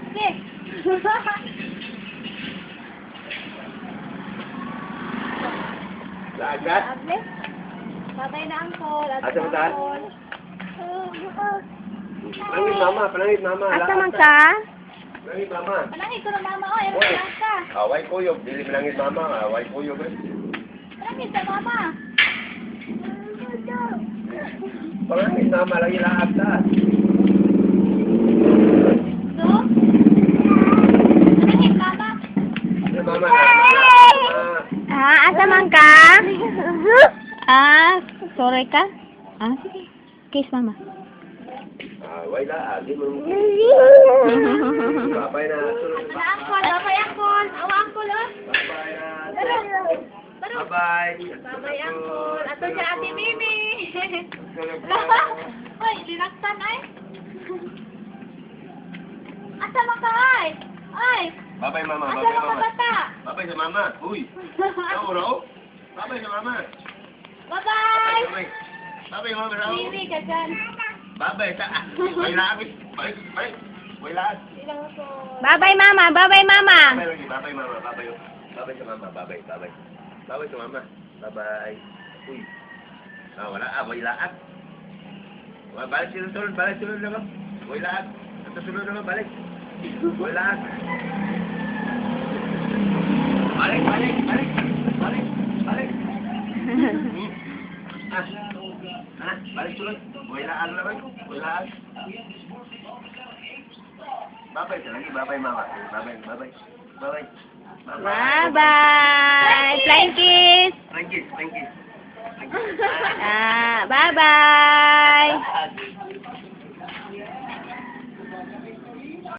Sige. Lagat? Able. Patay na angkol. Asa mo tahan? Panangit mama, panangit mama. Asa man lakat ka? Panangit mama. Panangit ko na mama. Oh, ano Oy. ka? Away kuyog, dili panangit mama, away kuyog eh. Panangit ka mama. Panangit mama, lagi lahat ta. So? Panangit mama. Ano mama? Asa man ka? Sorry ka? Sige. Kiss mama. Away lahat, di mo. Babay na. Ano angkol? Babay angkol. Awa angkol oh. Babay na. Baro. Bye-bye. Babay angkol. Ato si Ate Mimi. Hoy, dinaktan ay. Asa man ka ay? Ay. Bye-bye mama, Asa bye-bye man ka mama. bata? Bye-bye sa mama. Uy. Ako raw. Bye-bye sa mama. Bye-bye. Bye-bye. Bye-bye mama raw. Mimi ka dyan. Bye-bye sa. Way lahat. Bye. Bye. Way lahat. Ilang ako. Bye-bye mama. Bye-bye mama. Bye lagi. Bye-bye mama. Bye-bye. Bye-bye sa mama. Bye-bye. Bye-bye. Bye-bye sa mama. Bye-bye. Uy. Wala. Way lahat. Balik sunod. Balik sunod na ba? Way lahat. Ito sunod na ba? Balik. Way lahat. Balik. Balik. Balik. Balik. Balik. Balik sunod. Way lahat na ba? Way lahat. Bye-bye sa lagi. Bye-bye mama. Bye-bye. Bye-bye. Bye-bye. Bye-bye. Flying kiss. Thank you. Thank you. Bye-bye. Thank you.